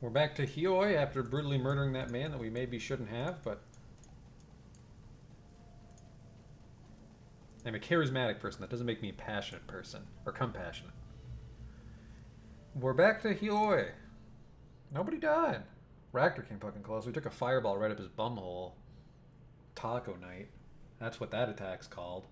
We're back to Hioi after brutally murdering that man that we maybe shouldn't have, but I'm a charismatic person. That doesn't make me a passionate person, or compassionate. We're back to Hioi. Nobody died. Ractor came fucking close. We took a fireball right up his bumhole. Taco night. That's what that attack's called.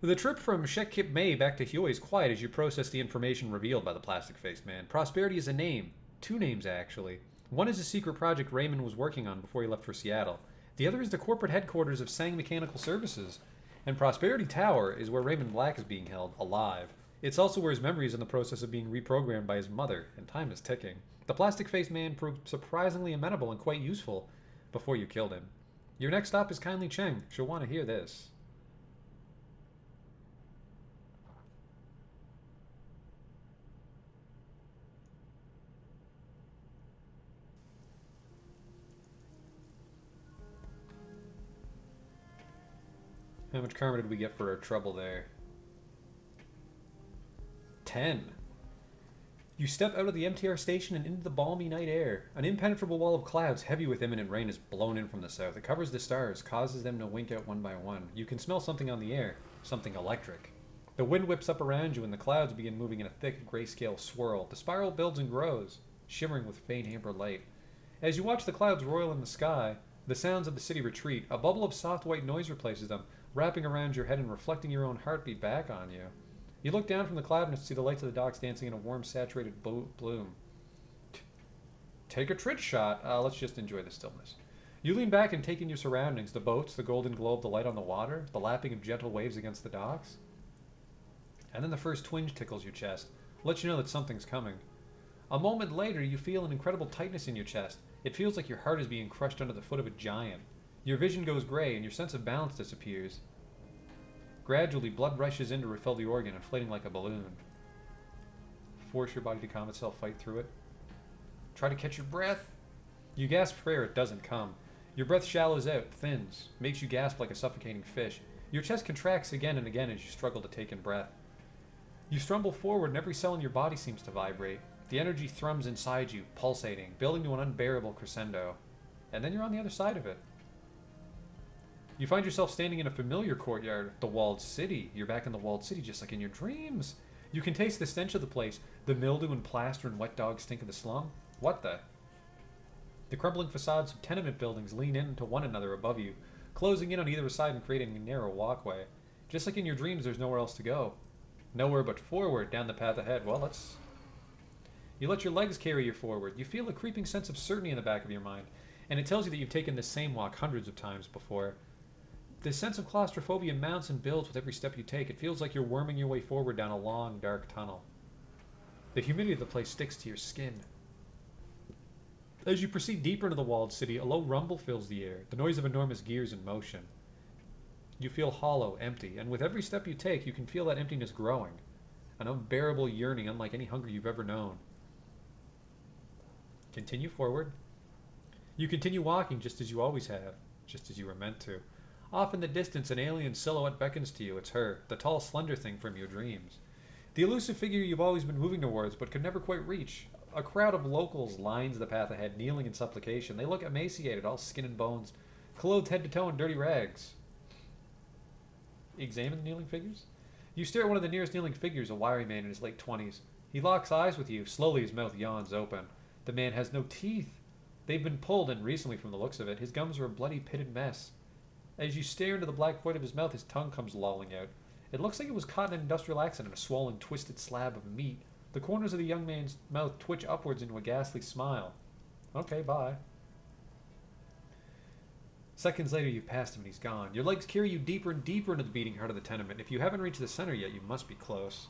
The trip from Shekip May back to Hioi is quiet as you process the information revealed by the plastic-faced man. Prosperity is a name. 2 names, actually. One is a secret project Raymond was working on before he left for Seattle. The other is the corporate headquarters of Sang Mechanical Services. And Prosperity Tower is where Raymond Black is being held, alive. It's also where his memory is in the process of being reprogrammed by his mother, and time is ticking. The plastic-faced man proved surprisingly amenable and quite useful before you killed him. Your next stop is Kindly Cheng. She'll want to hear this. How much karma did we get for our trouble there? 10. You step out of the MTR station and into the balmy night air. An impenetrable wall of clouds, heavy with imminent rain, is blown in from the south. It covers the stars, causes them to wink out one by one. You can smell something on the air, something electric. The wind whips up around you and the clouds begin moving in a thick grayscale swirl. The spiral builds and grows, shimmering with faint amber light. As you watch the clouds roil in the sky, the sounds of the city retreat. A bubble of soft white noise replaces them, wrapping around your head and reflecting your own heartbeat back on you. You look down from the cloud and see the lights of the docks dancing in a warm, saturated bloom. Take a trit shot. Let's just enjoy the stillness. You lean back and take in your surroundings. The boats, the golden glow of the light on the water, the lapping of gentle waves against the docks. And then the first twinge tickles your chest, lets you know that something's coming. A moment later, you feel an incredible tightness in your chest. It feels like your heart is being crushed under the foot of a giant. Your vision goes gray and your sense of balance disappears. Gradually, blood rushes in to refill the organ, inflating like a balloon. Force your body to calm itself, fight through it. Try to catch your breath. You gasp for air, it doesn't come. Your breath shallows out, thins, makes you gasp like a suffocating fish. Your chest contracts again and again as you struggle to take in breath. You stumble forward and every cell in your body seems to vibrate. The energy thrums inside you, pulsating, building to an unbearable crescendo. And then you're on the other side of it. You find yourself standing in a familiar courtyard, the walled city. You're back in the walled city just like in your dreams. You can taste the stench of the place, the mildew and plaster and wet dog stink of the slum. What the? The crumbling facades of tenement buildings lean into one another above you, closing in on either side and creating a narrow walkway. Just like in your dreams, there's nowhere else to go. Nowhere but forward, down the path ahead. Well, let's... You let your legs carry you forward. You feel a creeping sense of certainty in the back of your mind, and it tells you that you've taken this same walk hundreds of times before. The sense of claustrophobia mounts and builds with every step you take. It feels like you're worming your way forward down a long, dark tunnel. The humidity of the place sticks to your skin. As you proceed deeper into the walled city, a low rumble fills the air, the noise of enormous gears in motion. You feel hollow, empty, and with every step you take, you can feel that emptiness growing. An unbearable yearning unlike any hunger you've ever known. Continue forward. You continue walking just as you always have, just as you were meant to. Off in the distance, an alien silhouette beckons to you. It's her, the tall, slender thing from your dreams. The elusive figure you've always been moving towards, but could never quite reach. A crowd of locals lines the path ahead, kneeling in supplication. They look emaciated, all skin and bones, clothed head to toe in dirty rags. Examine the kneeling figures? You stare at one of the nearest kneeling figures, a wiry man in his late 20s. He locks eyes with you. Slowly his mouth yawns open. The man has no teeth. They've been pulled, and recently from the looks of it, his gums are a bloody pitted mess. As you stare into the black void of his mouth, his tongue comes lolling out. It looks like it was caught in an industrial accident, a swollen, twisted slab of meat. The corners of the young man's mouth twitch upwards into a ghastly smile. Okay, bye. Seconds later, you've passed him and he's gone. Your legs carry you deeper and deeper into the beating heart of the tenement. If you haven't reached the center yet, you must be close.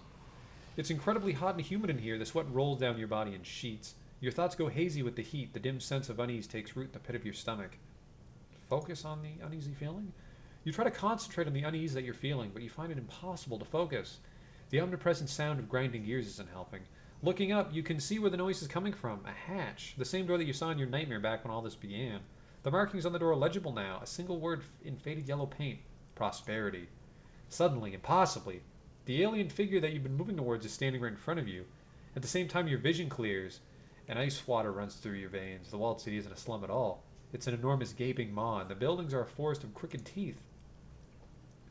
It's incredibly hot and humid in here. The sweat rolls down your body in sheets. Your thoughts go hazy with the heat. The dim sense of unease takes root in the pit of your stomach. Focus on the uneasy feeling? You try to concentrate on the unease that you're feeling, but you find it impossible to focus. The omnipresent sound of grinding gears isn't helping. Looking up, you can see where the noise is coming from. A hatch. The same door that you saw in your nightmare back when all this began. The markings on the door are legible now. A single word in faded yellow paint. Prosperity. Suddenly, impossibly, the alien figure that you've been moving towards is standing right in front of you. At the same time, your vision clears, and ice water runs through your veins. The walled city isn't a slum at all. It's an enormous gaping maw, and the buildings are a forest of crooked teeth.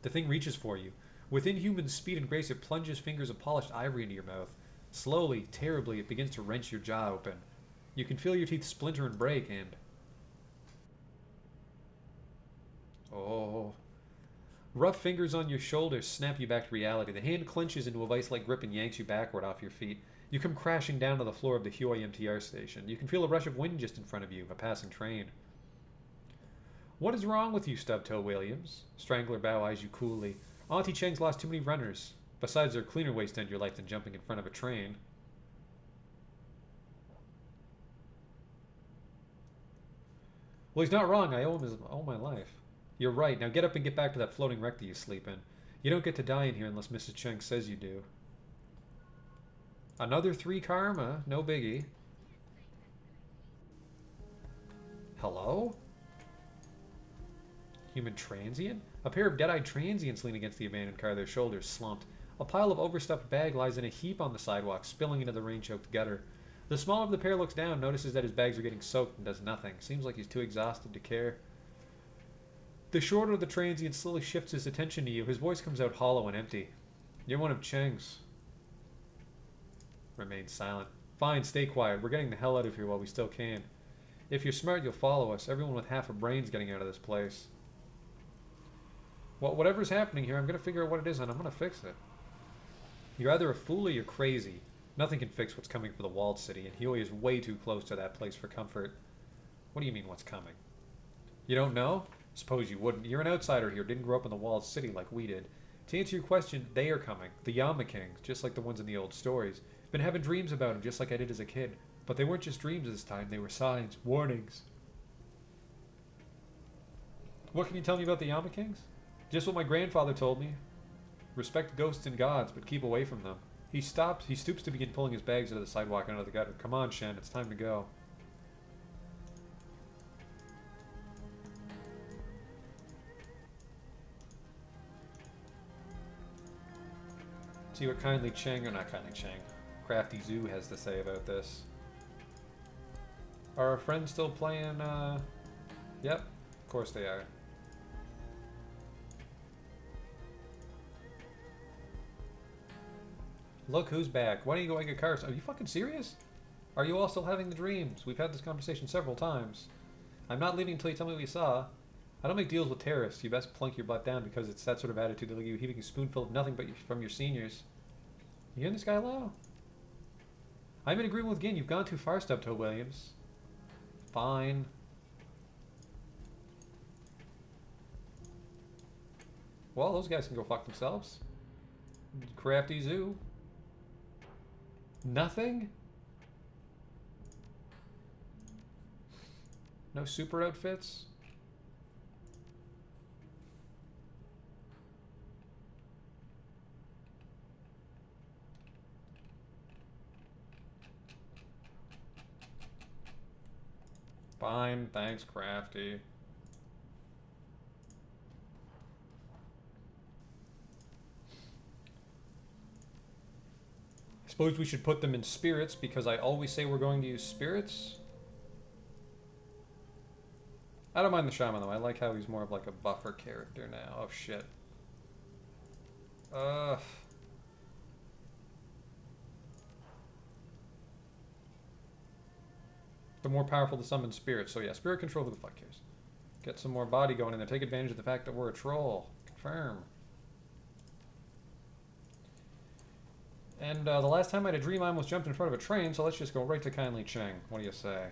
The thing reaches for you. With inhuman speed and grace, it plunges fingers of polished ivory into your mouth. Slowly, terribly, it begins to wrench your jaw open. You can feel your teeth splinter and break, and... oh... rough fingers on your shoulders snap you back to reality. The hand clenches into a vice-like grip and yanks you backward off your feet. You come crashing down to the floor of the Huey MTR station. You can feel a rush of wind just in front of you, a passing train. What is wrong with you, Stubtoe Williams? Strangler Bow eyes you coolly. Auntie Cheng's lost too many runners. Besides, there are cleaner ways to end your life than jumping in front of a train. Well, he's not wrong. I owe him all my life. You're right. Now get up and get back to that floating wreck that you sleep in. You don't get to die in here unless Mrs. Cheng says you do. Another 3 karma. No biggie. Hello? Human transient? A pair of dead-eyed transients lean against the abandoned car, their shoulders slumped. A pile of overstuffed bag lies in a heap on the sidewalk, spilling into the rain-choked gutter. The smaller of the pair looks down, notices that his bags are getting soaked, and does nothing. Seems like he's too exhausted to care. The shorter of the transient slowly shifts his attention to you. His voice comes out hollow and empty. You're one of Cheng's. Remain silent. Fine, stay quiet. We're getting the hell out of here while we still can. If you're smart, you'll follow us. Everyone with half a brain's getting out of this place. Well, whatever's happening here, I'm going to figure out what it is, and I'm going to fix it. You're either a fool or you're crazy. Nothing can fix what's coming for the walled city, and Huey is way too close to that place for comfort. What do you mean, what's coming? You don't know? Suppose you wouldn't. You're an outsider here, didn't grow up in the walled city like we did. To answer your question, they are coming. The Yama Kings, just like the ones in the old stories. Been having dreams about them, just like I did as a kid. But they weren't just dreams this time, they were signs, warnings. What can you tell me about the Yama Kings? Just what my grandfather told me. Respect ghosts and gods, but keep away from them. He stoops to begin pulling his bags out of the sidewalk and out of the gutter. Come on, Shen, it's time to go. See what Kindly Cheng, or not Kindly Cheng, Crafty Zoo has to say about this. Are our friends still playing, Yep, of course they are. Look who's back. Why don't you go and get cars? Are you fucking serious? Are you all still having the dreams? We've had this conversation several times. I'm not leaving until you tell me what you saw. I don't make deals with terrorists. You best plunk your butt down because it's that sort of attitude that'll leave you heaving a spoonful of nothing but from your seniors. You hearing this guy low? I'm in agreement with Gin. You've gone too far, Stubtoe Williams. Fine. Well, those guys can go fuck themselves. Crafty Zoo. Nothing? No super outfits? Fine, thanks, Crafty. I suppose we should put them in spirits because I always say we're going to use spirits. I don't mind the shaman though. I like how he's more of like a buffer character now. Oh shit. The more powerful to summon spirits. So yeah, spirit control, who the fuck cares? Get some more body going in there. Take advantage of the fact that we're a troll. Confirm. And the last time I had a dream I almost jumped in front of a train, so let's just go right to Kindly Cheng. What do you say?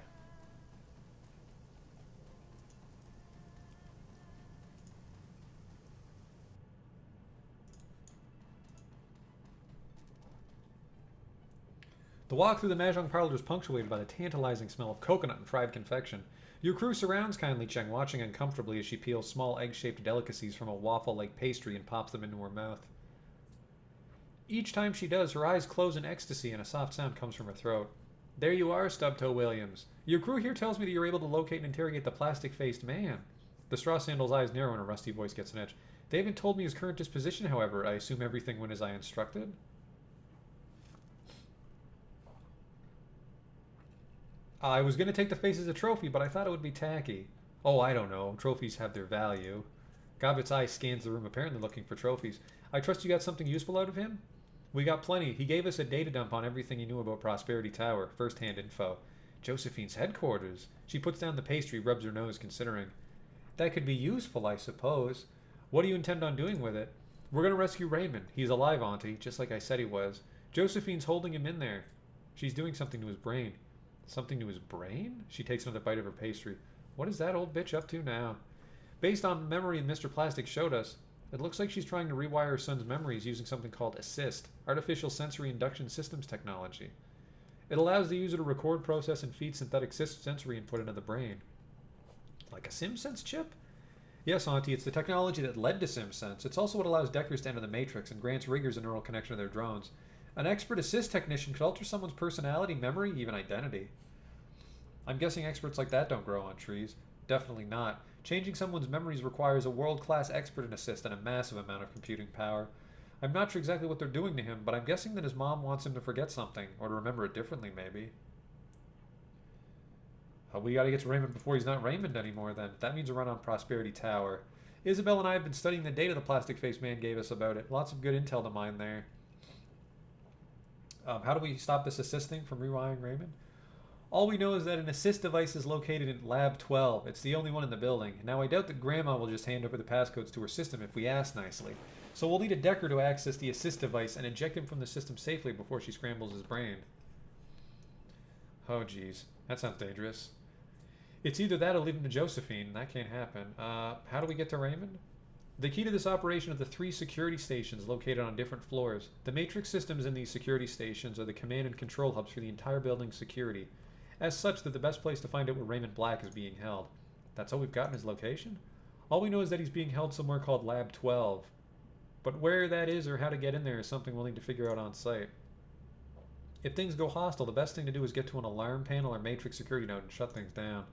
The walk through the Mahjong parlor is punctuated by the tantalizing smell of coconut and fried confection. Your crew surrounds Kindly Cheng, watching uncomfortably as she peels small egg-shaped delicacies from a waffle-like pastry and pops them into her mouth. Each time she does, her eyes close in ecstasy and a soft sound comes from her throat. There you are, Stubtoe Williams. Your crew here tells me that you're able to locate and interrogate the plastic-faced man. The straw sandal's eyes narrow and a rusty voice gets an edge. They haven't told me his current disposition, however. I assume everything went as I instructed? I was going to take the face as a trophy, but I thought it would be tacky. Oh, I don't know. Trophies have their value. Gobbitt's eye scans the room, apparently looking for trophies. I trust you got something useful out of him? We got plenty. He gave us a data dump on everything he knew about Prosperity Tower. First-hand info. Josephine's headquarters. She puts down the pastry, rubs her nose, considering. That could be useful, I suppose. What do you intend on doing with it? We're going to rescue Raymond. He's alive, Auntie, just like I said he was. Josephine's holding him in there. She's doing something to his brain. Something to his brain? She takes another bite of her pastry. What is that old bitch up to now? Based on memory Mr. Plastic showed us, it looks like she's trying to rewire her son's memories using something called ASSIST, Artificial Sensory Induction Systems technology. It allows the user to record, process, and feed synthetic sensory input into the brain. Like a SimSense chip? Yes, Auntie, it's the technology that led to SimSense. It's also what allows Deckers to enter the Matrix and grants riggers a neural connection to their drones. An expert assist technician could alter someone's personality, memory, even identity. I'm guessing experts like that don't grow on trees. Definitely not. Changing someone's memories requires a world-class expert in assist and a massive amount of computing power. I'm not sure exactly what they're doing to him, but I'm guessing that his mom wants him to forget something, or to remember it differently, maybe. We gotta get to Raymond before he's not Raymond anymore, then. That means a run on Prosperity Tower. Isabel and I have been studying the data the plastic-faced man gave us about it. Lots of good intel to mine there. How do we stop this assisting from rewiring Raymond? All we know is that an assist device is located in Lab 12. It's the only one in the building. Now, I doubt that Grandma will just hand over the passcodes to her system if we ask nicely. So we'll need a Decker to access the assist device and eject him from the system safely before she scrambles his brain. Oh, geez. That sounds dangerous. It's either that or leave him to Josephine. That can't happen. How do we get to Raymond? The key to this operation are the 3 security stations located on different floors. The matrix systems in these security stations are the command and control hubs for the entire building's security. As such, they're the best place to find out where Raymond Black is being held. That's all we've got in his location? All we know is that he's being held somewhere called Lab 12. But where that is or how to get in there is something we'll need to figure out on site. If things go hostile, the best thing to do is get to an alarm panel or matrix security node and shut things down.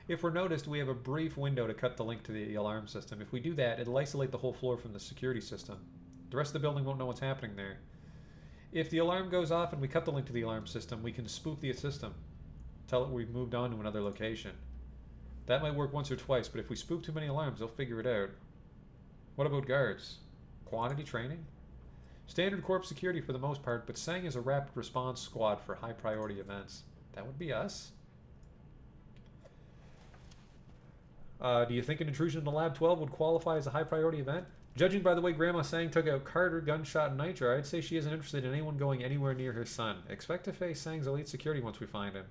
If we're noticed, we have a brief window to cut the link to the alarm system. If we do that, it'll isolate the whole floor from the security system. The rest of the building won't know what's happening there. If the alarm goes off and we cut the link to the alarm system, we can spoof the system. Tell it we've moved on to another location. That might work once or twice, but if we spoof too many alarms, they'll figure it out. What about guards? Quantity training? Standard Corp security for the most part, but Sang is a rapid response squad for high priority events. That would be us. Do you think an intrusion into Lab 12 would qualify as a high priority event? Judging by the way Grandma Sang took out Carter, Gunshot, and Nitro, I'd say she isn't interested in anyone going anywhere near her son. Expect to face Sang's elite security once we find him.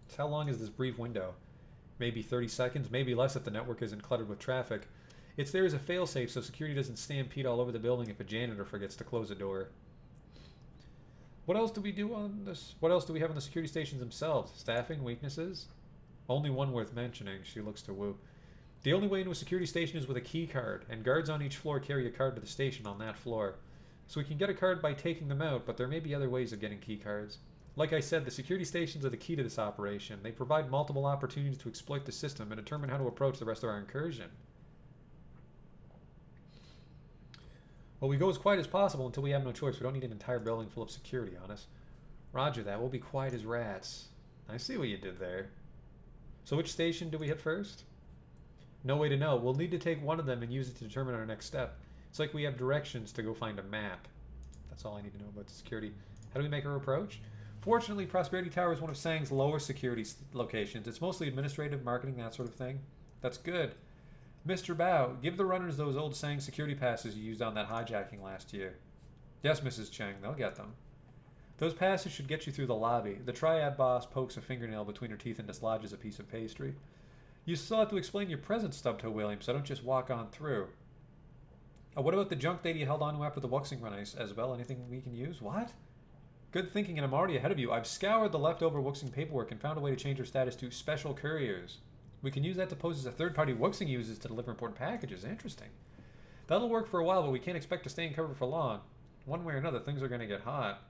So how long is this brief window? Maybe 30 seconds, maybe less if the network isn't cluttered with traffic. It's there as a failsafe so security doesn't stampede all over the building if a janitor forgets to close a door. What else do we do on this? What else do we have on the security stations themselves? Staffing, weaknesses? Only one worth mentioning. She looks to Wu. The only way into a security station is with a key card, and guards on each floor carry a card to the station on that floor. So we can get a card by taking them out, but there may be other ways of getting key cards. Like I said, the security stations are the key to this operation. They provide multiple opportunities to exploit the system and determine how to approach the rest of our incursion. Well, we go as quiet as possible until we have no choice. We don't need an entire building full of security on us. Roger that. We'll be quiet as rats. I see what you did there. So which station do we hit first? No way to know. We'll need to take one of them and use it to determine our next step. It's like we have directions to go find a map. That's all I need to know about security. How do we make our approach? Fortunately, Prosperity Tower is one of Sang's lower security locations. It's mostly administrative, marketing, that sort of thing. That's good. Mr. Bao, give the runners those old Sang security passes you used on that hijacking last year. Yes, Mrs. Cheng, they'll get them. Those passes should get you through the lobby. The triad boss pokes a fingernail between her teeth and dislodges a piece of pastry. You still have to explain your present, Stubtoe Williams, so don't just walk on through. What about the junk data you held on to after the Wuxing run, Isabel? Anything we can use? What? Good thinking, and I'm already ahead of you. I've scoured the leftover Wuxing paperwork and found a way to change her status to Special Couriers. We can use that to pose as a third-party Wuxing uses to deliver important packages. Interesting. That'll work for a while, but we can't expect to stay in cover for long. One way or another, things are going to get hot.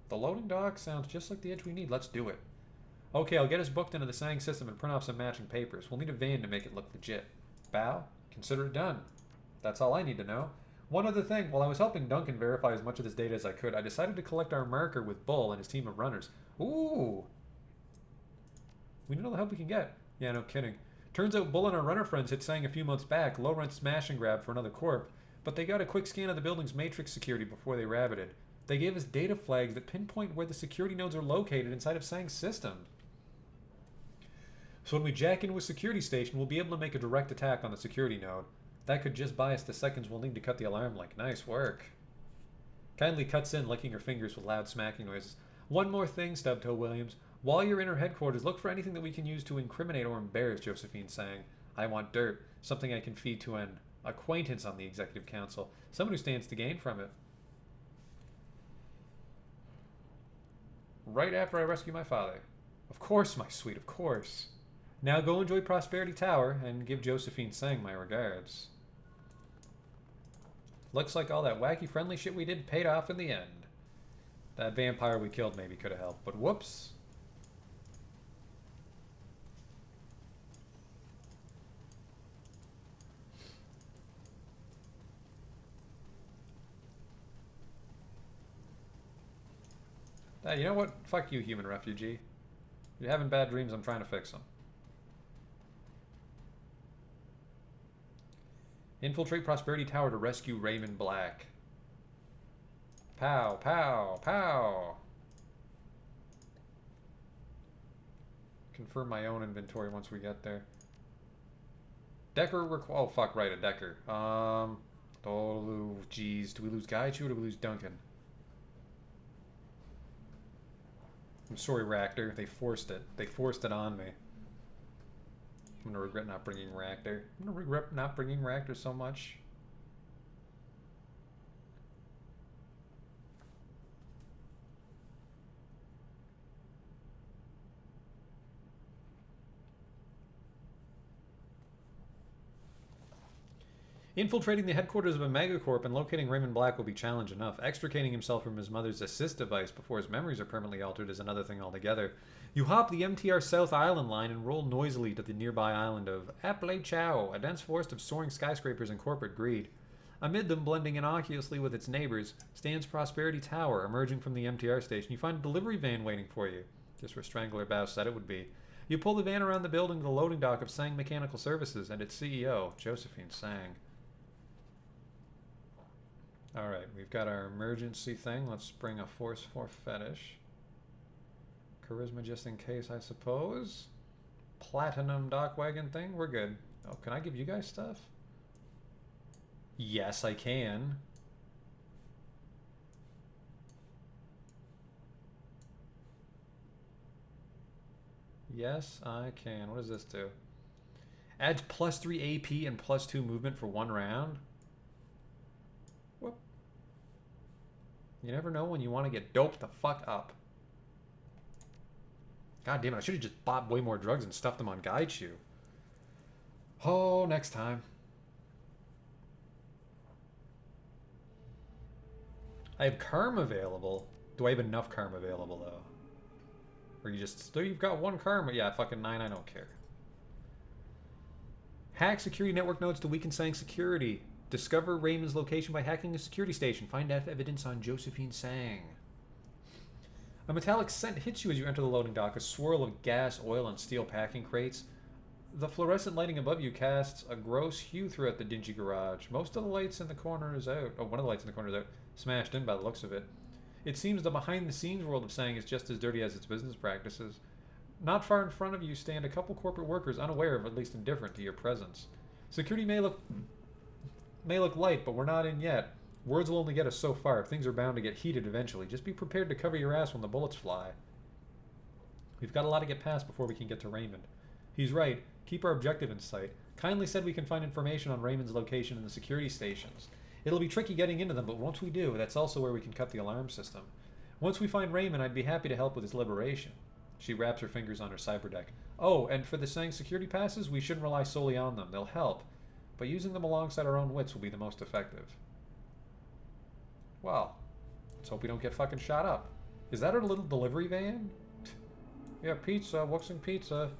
The loading dock sounds just like the edge we need. Let's do it. Okay, I'll get us booked into the Sang system and print off some matching papers. We'll need a van to make it look legit. Bow, consider it done. That's all I need to know. One other thing, while I was helping Duncan verify as much of this data as I could, I decided to collect our marker with Bull and his team of runners. Ooh! We need all the help we can get. Yeah, no kidding. Turns out Bull and our runner friends had sang a few months back, low rent smash and grab for another corp, but they got a quick scan of the building's matrix security before they rabbited. They gave us data flags that pinpoint where the security nodes are located inside of Sang's system. So when we jack into a security station, we'll be able to make a direct attack on the security node. That could just buy us the seconds we'll need to cut the alarm link. Nice work. Kindly cuts in, licking her fingers with loud smacking noises. One more thing, Stubtoe Williams. While you're in her headquarters, look for anything that we can use to incriminate or embarrass Josephine Sang. I want dirt, something I can feed to an acquaintance on the Executive Council, someone who stands to gain from it. Right after I rescue my father. Of course, my sweet, of course. Now go enjoy Prosperity Tower and give Josephine Sang my regards. Looks like all that wacky friendly shit we did paid off in the end. That vampire we killed maybe could have helped, but whoops. You know what? Fuck you, human refugee. You're having bad dreams, I'm trying to fix them. Infiltrate Prosperity Tower to rescue Raymond Black. Pow, pow, pow. Confirm my own inventory once we get there. Decker oh fuck, right, a Decker. Oh jeez, do we lose Gaichu or do we lose Duncan? I'm sorry, Ractor. They forced it. They forced it on me. I'm gonna regret not bringing Ractor. I'm gonna regret not bringing Ractor so much. Infiltrating the headquarters of a megacorp and locating Raymond Black will be challenge enough. Extricating himself from his mother's assist device before his memories are permanently altered is another thing altogether. You hop the MTR South Island line and roll noisily to the nearby island of Aple Chow, a dense forest of soaring skyscrapers and corporate greed. Amid them, blending innocuously with its neighbors, stands Prosperity Tower. Emerging from the MTR station, you find a delivery van waiting for you. Just where Strangler Bao said it would be. You pull the van around the building to the loading dock of Sang Mechanical Services and its CEO, Josephine Sang. Alright, we've got our emergency thing. Let's bring a Force 4 fetish. Charisma just in case, I suppose. Platinum dock wagon thing. We're good. Oh, can I give you guys stuff? Yes, I can. Yes, I can. What does this do? Adds +3 AP and +2 movement for 1 round. Whoop. You never know when you want to get doped the fuck up. God damn it, I should have just bought way more drugs and stuffed them on Gaichu. Oh, next time. I have Karma available. Do I have enough Karma available, though? Or you just... So you've got 1 Karma. Yeah, fucking 9, I don't care. Hack security network nodes to weaken Sang security. Discover Raymond's location by hacking a security station. Find evidence on Josephine Sang. A metallic scent hits you as you enter the loading dock, a swirl of gas, oil, and steel packing crates. The fluorescent lighting above you casts a gross hue throughout the dingy garage. Most of the lights in the corner is out. Oh, one of the lights in the corner is out. Smashed in by the looks of it. It seems the behind-the-scenes world of Sang is just as dirty as its business practices. Not far in front of you stand a couple corporate workers unaware of, at least indifferent to your presence. Security may look light, but we're not in yet. Words will only get us so far. Things are bound to get heated eventually. Just be prepared to cover your ass when the bullets fly. We've got a lot to get past before we can get to Raymond. He's right. Keep our objective in sight. Kindly said we can find information on Raymond's location in the security stations. It'll be tricky getting into them, but once we do, that's also where we can cut the alarm system. Once we find Raymond, I'd be happy to help with his liberation. She wraps her fingers on her cyberdeck. Oh, and for the Sang security passes, we shouldn't rely solely on them. They'll help, but using them alongside our own wits will be the most effective. Well, let's hope we don't get fucking shot up. Is that our little delivery van? Yeah, pizza. What's in pizza?